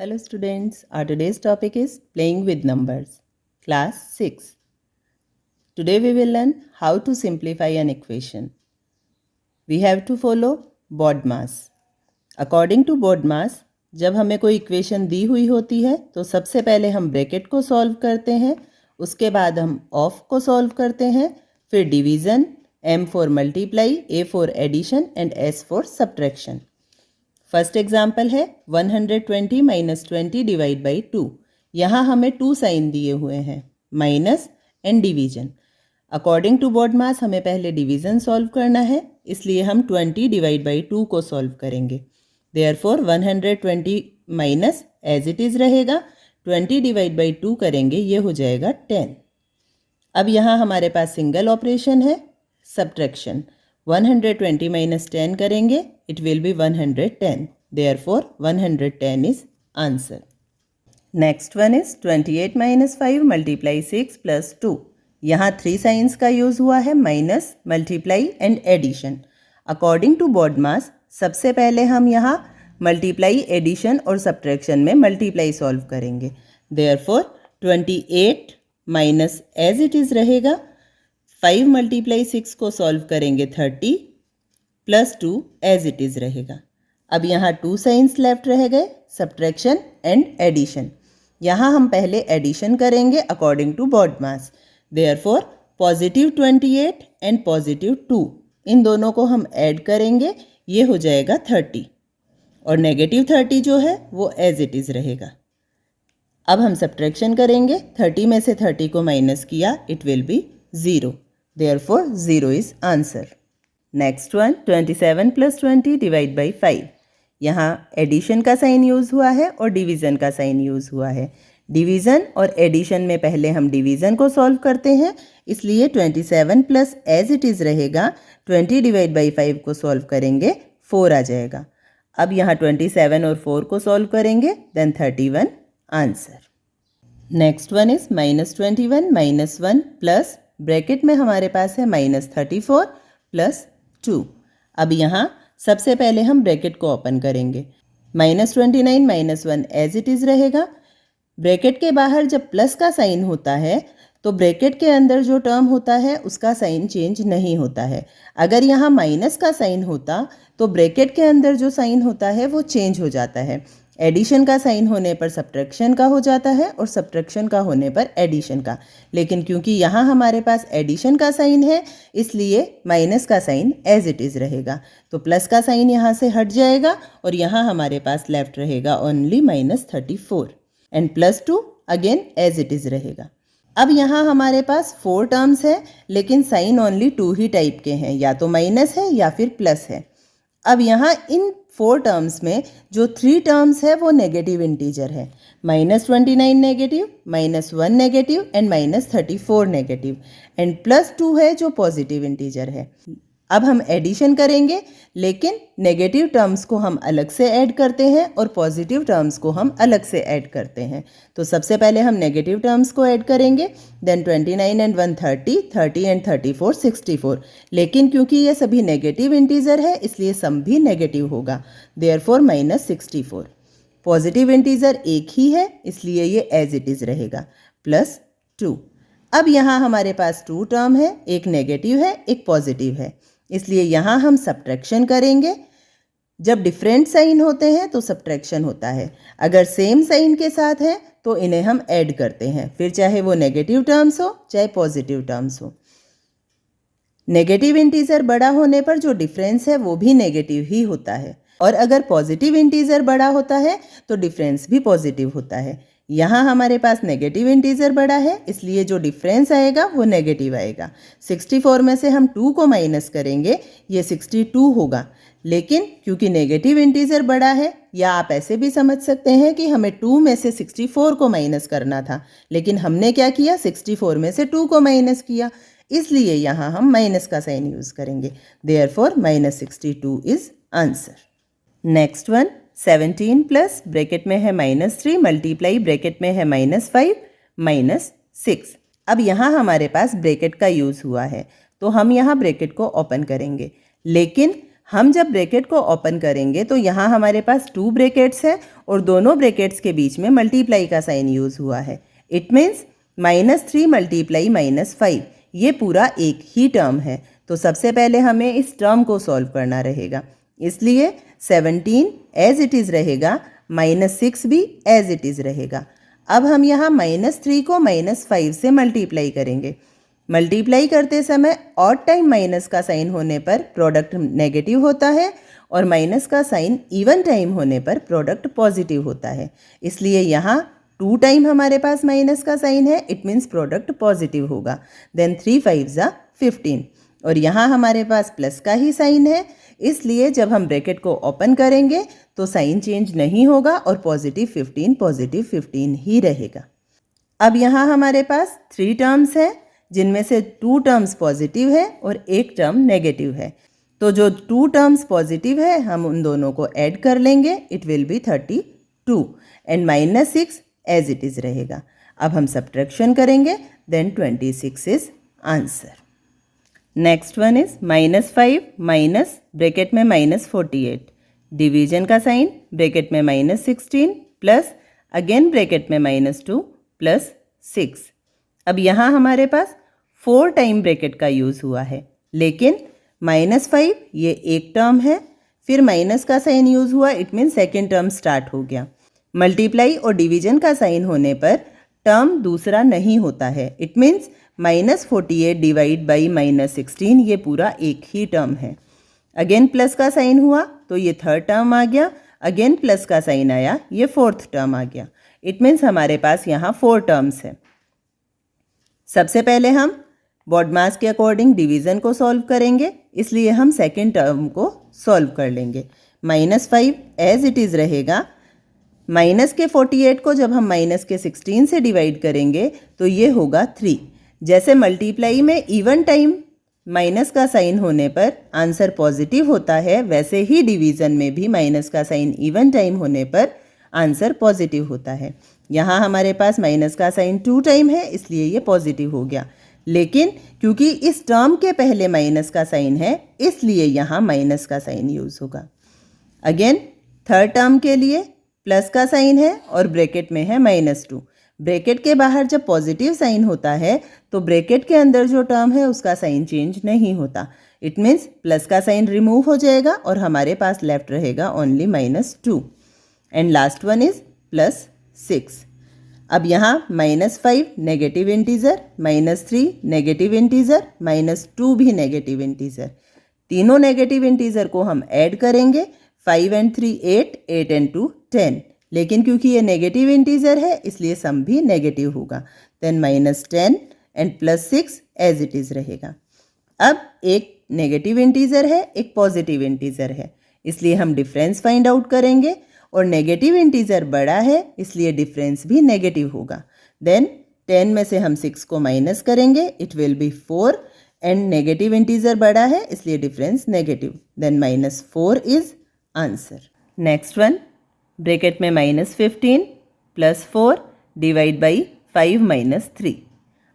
Hello students, our today's topic is playing with numbers. Class 6. Today we will learn how to simplify an equation. We have to follow BODMAS. According to BODMAS, जब हमें कोई equation दी हुई होती है तो सबसे पहले हम ब्रैकेट को सॉल्व करते हैं, उसके बाद हम ऑफ को सॉल्व करते हैं, फिर division, M for multiply, A for addition and S for subtraction. First example है 120 माइनस 20 डिवाइड बाई 2. यहाँ हमें 2 साइन दिए हुए हैं, minus and division. According to BODMAS हमें पहले डिवीजन सॉल्व करना है, इसलिए हम 20 डिवाइड बाई 2 को सॉल्व करेंगे. Therefore 120 minus as it is रहेगा, 20 डिवाइड बाई 2 करेंगे, ये हो जाएगा 10. अब यहाँ हमारे पास सिंगल ऑपरेशन है, सब्ट्रैक्शन. 120 माइनस 10 करेंगे, it will be 110. Therefore, 110 is answer. Next one is 28 minus 5 multiply 6 plus 2. यहाँ 3 साइंस का यूज़ हुआ है, minus, multiply and addition. According to BODMAS सबसे पहले हम यहाँ मल्टीप्लाई, एडिशन और सब्ट्रैक्शन में मल्टीप्लाई सॉल्व करेंगे. Therefore, 28 minus as it is रहेगा, 5 मल्टीप्लाई 6 को सॉल्व करेंगे 30 प्लस 2 एज इट इज़ रहेगा. अब यहाँ 2 साइंस लेफ्ट रह गए, सब्ट्रैक्शन एंड एडिशन. यहाँ हम पहले एडिशन करेंगे according to BODMAS. Therefore positive 28 and positive 2, इन दोनों को हम ऐड करेंगे, ये हो जाएगा 30 और नेगेटिव 30 जो है वो एज इट इज़ रहेगा. अब हम सब्ट्रैक्शन करेंगे, 30 में से 30 को माइनस किया, it will B 0. Therefore 0 is answer. Next one 27 plus 20 divide by 5. यहाँ एडिशन का साइन यूज़ हुआ है और डिवीज़न का साइन यूज़ हुआ है. डिवीज़न और एडिशन में पहले हम डिवीज़न को सॉल्व करते हैं, इसलिए 27 प्लस एज इट इज़ रहेगा, 20 डिवाइड बाई 5 को सॉल्व करेंगे, 4 आ जाएगा. अब यहाँ 27 और 4 को सॉल्व करेंगे, then 31 answer. Next one is minus 21 minus 1 plus, bracket में हमारे पास है माइनस 34 प्लस 2. अब यहाँ सबसे पहले हम ब्रैकेट को ओपन करेंगे. Minus 29 minus 1 as it is रहेगा. ब्रैकेट के बाहर जब प्लस का साइन होता है तो ब्रैकेट के अंदर जो टर्म होता है उसका साइन चेंज नहीं होता है. अगर यहाँ माइनस का साइन होता तो ब्रैकेट के अंदर जो साइन होता है वो चेंज हो जाता है. एडिशन का साइन होने पर सब्ट्रैक्शन का हो जाता है और सब्ट्रैक्शन का होने पर एडिशन का. लेकिन क्योंकि यहाँ हमारे पास एडिशन का साइन है, इसलिए माइनस का साइन एज इट इज़ रहेगा. तो प्लस का साइन यहाँ से हट जाएगा और यहाँ हमारे पास लेफ्ट रहेगा only minus 34 and plus 2 again as it is रहेगा. अब यहाँ हमारे पास 4 टर्म्स है, लेकिन साइन ओनली 2 ही टाइप के हैं, या तो माइनस है या फिर प्लस है. अब यहाँ इन 4 टर्म्स में जो 3 टर्म्स है वो नेगेटिव इंटीजर है. Minus 29 negative, minus 1 negative and minus 34 negative and plus 2 है जो पॉजिटिव इंटीजर है. अब हम एडिशन करेंगे, लेकिन नेगेटिव टर्म्स को हम अलग से ऐड करते हैं और पॉजिटिव टर्म्स को हम अलग से ऐड करते हैं. तो सबसे पहले हम नेगेटिव टर्म्स को ऐड करेंगे, देन 29 एंड 1 30, 30 एंड 34 64. लेकिन क्योंकि ये सभी नेगेटिव इंटीजर है, इसलिए सम भी नेगेटिव होगा. Therefore minus 64. पॉजिटिव इंटीजर एक ही है, इसलिए ये एज इट इज़ रहेगा, प्लस 2. अब यहाँ हमारे पास 2 टर्म है, एक नेगेटिव है एक पॉजिटिव है, इसलिए यहाँ हम सब्ट्रैक्शन करेंगे. जब डिफरेंट साइन होते हैं तो सब्ट्रैक्शन होता है, अगर सेम साइन के साथ है तो इन्हें हम ऐड करते हैं, फिर चाहे वो नेगेटिव टर्म्स हो चाहे पॉजिटिव टर्म्स हो. नेगेटिव इंटीजर बड़ा होने पर जो डिफरेंस है वो भी नेगेटिव ही होता है, और अगर पॉजिटिव इंटीजर बड़ा होता है तो डिफरेंस भी पॉजिटिव होता है. यहाँ हमारे पास नेगेटिव इंटीजर बड़ा है, इसलिए जो डिफरेंस आएगा वो नेगेटिव आएगा. 64 में से हम 2 को माइनस करेंगे, ये 62 होगा. लेकिन क्योंकि नेगेटिव इंटीजर बड़ा है, या आप ऐसे भी समझ सकते हैं कि हमें 2 में से 64 को माइनस करना था, लेकिन हमने क्या किया, 64 में से 2 को माइनस किया, इसलिए यहाँ हम माइनस का साइन यूज़ करेंगे. Therefore minus 62 is answer. Next one 17 plus, bracket में है माइनस 3 मल्टीप्लाई, ब्रैकेट में है माइनस 5 माइनस 6. अब यहाँ हमारे पास ब्रैकेट का यूज़ हुआ है, तो हम यहाँ ब्रैकेट को ओपन करेंगे, लेकिन हम जब ब्रैकेट को ओपन करेंगे तो यहाँ हमारे पास 2 ब्रैकेट्स हैं और दोनों ब्रैकेट्स के बीच में मल्टीप्लाई का साइन यूज़ हुआ है. इट मीन्स -3 मल्टीप्लाई -5, ये पूरा एक ही टर्म है. तो सबसे पहले हमें इस टर्म को सॉल्व करना रहेगा. इसलिए 17 एज इट इज़ रहेगा, -6 भी एज इट इज़ रहेगा. अब हम यहाँ -3 को -5 से मल्टीप्लाई करेंगे. मल्टीप्लाई करते समय ऑड टाइम माइनस का साइन होने पर प्रोडक्ट नेगेटिव होता है और माइनस का साइन इवन टाइम होने पर प्रोडक्ट पॉजिटिव होता है. इसलिए यहाँ 2 टाइम हमारे पास माइनस का साइन है, इट मीन्स प्रोडक्ट पॉजिटिव होगा. देन 3 5 15 और यहाँ हमारे पास प्लस का ही साइन है, इसलिए जब हम ब्रैकेट को ओपन करेंगे तो साइन चेंज नहीं होगा और पॉजिटिव 15 ही रहेगा. अब यहाँ हमारे पास 3 टर्म्स हैं जिनमें से 2 टर्म्स पॉजिटिव है और एक टर्म नेगेटिव है. तो जो 2 टर्म्स पॉजिटिव है हम उन दोनों को ऐड कर लेंगे, it will be 32 and -6 as it is रहेगा. अब हम सब्ट्रैक्शन करेंगे, then 26 is answer. Next one is -5 minus bracket में -48, डिवीजन का साइन ब्रैकेट में -16 प्लस अगेन ब्रैकेट में -2 प्लस 6. अब यहाँ हमारे पास 4 टाइम ब्रैकेट का यूज़ हुआ है, लेकिन -5 ये एक टर्म है, फिर माइनस का साइन यूज़ हुआ, it mean second term start हो गया. मल्टीप्लाई और डिवीजन का साइन होने पर टर्म दूसरा नहीं होता है, इट मीन्स -48 डिवाइड बाई -16 ये पूरा एक ही टर्म है. अगेन प्लस का साइन हुआ तो ये थर्ड टर्म आ गया, अगेन प्लस का साइन आया, ये फोर्थ टर्म आ गया. इट मीन्स हमारे पास यहाँ 4 टर्म्स है. सबसे पहले हम बॉडमास के अकॉर्डिंग डिवीज़न को सॉल्व करेंगे, इसलिए हम सेकेंड टर्म को सॉल्व कर लेंगे. -5 एज इट इज़ रहेगा. माइनस के 48 को जब हम माइनस के 16 से डिवाइड करेंगे तो ये होगा 3. जैसे मल्टीप्लाई में इवन टाइम माइनस का साइन होने पर आंसर पॉजिटिव होता है, वैसे ही डिवीज़न में भी माइनस का साइन इवन टाइम होने पर आंसर पॉजिटिव होता है. यहाँ हमारे पास माइनस का साइन 2 टाइम है, इसलिए ये पॉजिटिव हो गया. लेकिन क्योंकि इस टर्म के पहले माइनस का साइन है, इसलिए यहाँ माइनस का साइन यूज़ होगा. अगेन थर्ड टर्म के लिए प्लस का साइन है और ब्रैकेट में है -2. ब्रैकेट के बाहर जब पॉजिटिव साइन होता है तो ब्रैकेट के अंदर जो टर्म है उसका साइन चेंज नहीं होता. इट मीन्स प्लस का साइन रिमूव हो जाएगा और हमारे पास लेफ्ट रहेगा only -2. And last one is +6. अब यहाँ -5 नेगेटिव इंटीजर, -3 नेगेटिव इंटीजर, -2 भी नेगेटिव इंटीजर. तीनों नेगेटिव इंटीजर को हम ऐड करेंगे. 5 and 3 8, 8 and 2 10. लेकिन क्योंकि ये नेगेटिव इंटीजर है इसलिए सम भी नेगेटिव होगा. Then -10 and +6 as it is रहेगा. अब एक नेगेटिव इंटीजर है, एक पॉजिटिव इंटीजर है, इसलिए हम डिफरेंस फाइंड आउट करेंगे और नेगेटिव इंटीजर बड़ा है इसलिए डिफरेंस भी नेगेटिव होगा. देन 10 में से हम 6 को माइनस करेंगे, it will be 4 and negative integer बड़ा है इसलिए difference negative. Then -4 is answer. Next one bracket में -15 +4 डिवाइड बाई 5 -3.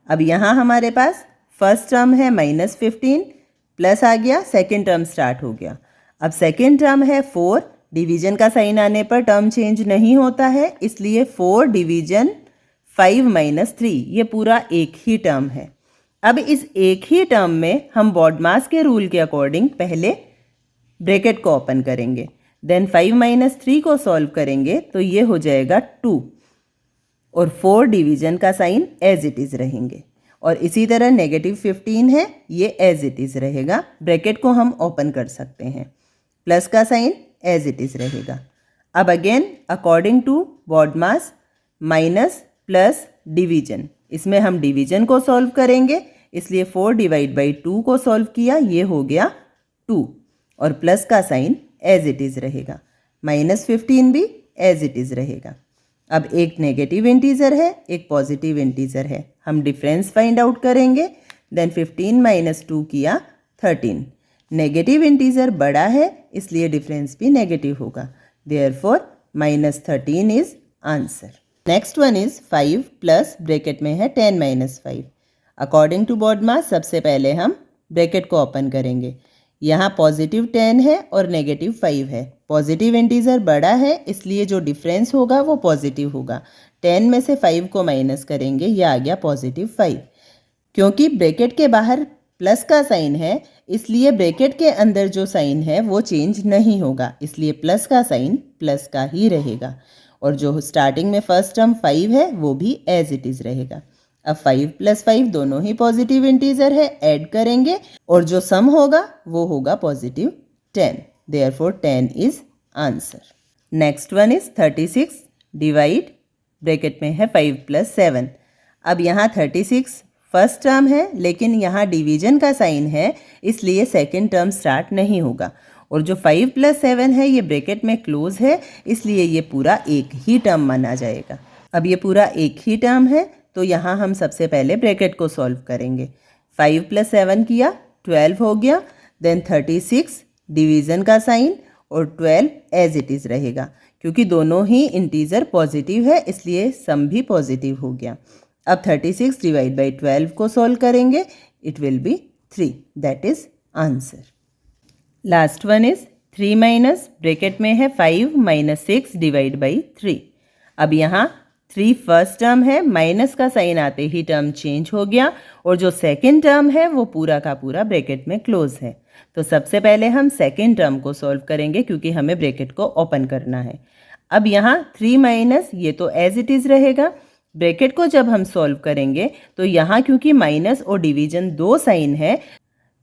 अब यहाँ हमारे पास फर्स्ट टर्म है -15 प्लस आ गया, सेकेंड टर्म स्टार्ट हो गया. अब सेकेंड टर्म है 4, डिवीजन का साइन आने पर टर्म चेंज नहीं होता है, इसलिए 4 डिवीजन 5 - 3 ये पूरा एक ही टर्म है. अब इस एक ही टर्म में हम बॉडमास के रूल के अकॉर्डिंग पहले ब्रैकेट को ओपन करेंगे, देन 5 - 3 को सॉल्व करेंगे तो ये हो जाएगा 2 और 4 डिवीजन का साइन एज इट इज़ रहेंगे. और इसी तरह -15 है, ये एज इट इज़ रहेगा. ब्रैकेट को हम ओपन कर सकते हैं, प्लस का साइन एज इट इज़ रहेगा. अब again according to BODMAS minus plus division, इसमें हम डिवीजन को सॉल्व करेंगे, इसलिए 4 डिवाइड बाई 2 को सॉल्व किया, ये हो गया 2 और प्लस का साइन एज इट इज़ रहेगा. -15 भी एज इट इज़ रहेगा. अब एक नेगेटिव इंटीजर है, एक पॉजिटिव इंटीजर है, हम डिफरेंस फाइंड आउट करेंगे. देन 15 - 2 किया 13. नेगेटिव इंटीजर बड़ा है इसलिए डिफरेंस भी नेगेटिव होगा. Therefore -13 is answer. Next one is 5 plus bracket में है 10 - 5. अकॉर्डिंग टू बॉडमास सबसे पहले हम ब्रैकेट को ओपन करेंगे. यहाँ पॉजिटिव 10 है और नेगेटिव 5 है। पॉजिटिव इंटीजर बड़ा है इसलिए जो डिफरेंस होगा वो पॉजिटिव होगा। 10 में से 5 को माइनस करेंगे, ये आ गया पॉजिटिव 5। क्योंकि ब्रैकेट के बाहर प्लस का साइन है इसलिए ब्रैकेट के अंदर जो साइन है वो चेंज नहीं होगा, इसलिए प्लस का साइन प्लस का ही रहेगा। और जो स्टार्टिंग में फर्स्ट टर्म 5 है वो भी एज इट इज़ रहेगा। अब 5 + 5 दोनों ही पॉजिटिव इंटीजर है, ऐड करेंगे और जो सम होगा वो होगा positive 10। Therefore 10 is answer. Next one is 36 divide, bracket में है 5 + 7। अब यहाँ 36 फर्स्ट टर्म है लेकिन यहाँ डिवीजन का साइन है इसलिए सेकेंड टर्म स्टार्ट नहीं होगा। और जो 5 + 7 है ये ब्रैकेट में क्लोज है इसलिए ये पूरा एक ही टर्म माना जाएगा। अब ये पूरा एक ही टर्म है तो यहाँ हम सबसे पहले ब्रैकेट को सॉल्व करेंगे। 5 + 7 किया 12 हो गया, देन 36 डिवीज़न का साइन और 12 एज इट इज़ रहेगा। क्योंकि दोनों ही इंटीजर पॉजिटिव है इसलिए सम भी पॉजिटिव हो गया। अब 36 / 12 को सॉल्व करेंगे, it will B 3, that is answer. Last one is 3 minus, bracket में है 5 - 6 / 3। अब यहाँ 3 फर्स्ट टर्म है, माइनस का साइन आते ही टर्म चेंज हो गया और जो सेकेंड टर्म है वो पूरा का पूरा ब्रैकेट में क्लोज है। तो सबसे पहले हम सेकेंड टर्म को सॉल्व करेंगे क्योंकि हमें ब्रैकेट को ओपन करना है। अब यहाँ 3 - ये तो एज इट इज़ रहेगा। ब्रैकेट को जब हम सॉल्व करेंगे तो यहाँ क्योंकि माइनस और डिवीजन दो साइन है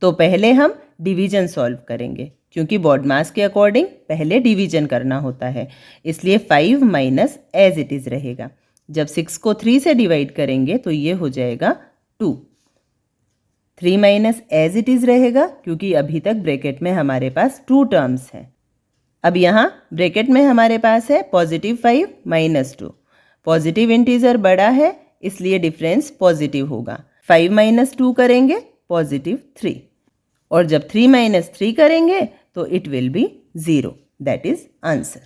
तो पहले हम डिवीजन सॉल्व करेंगे क्योंकि बॉडमास के अकॉर्डिंग पहले डिवीजन करना होता है, इसलिए 5 - एज इट इज़ रहेगा। जब 6 को 3 से डिवाइड करेंगे तो ये हो जाएगा 2। 3 - एज इट इज़ रहेगा क्योंकि अभी तक ब्रैकेट में हमारे पास 2 टर्म्स हैं। अब यहाँ ब्रैकेट में हमारे पास है पॉजिटिव 5 - 2। पॉजिटिव इंटीजर बड़ा है इसलिए डिफरेंस पॉजिटिव होगा। 5 - 2 करेंगे पॉजिटिव 3 और जब 3 - 3 करेंगे तो it will B 0, that is answer.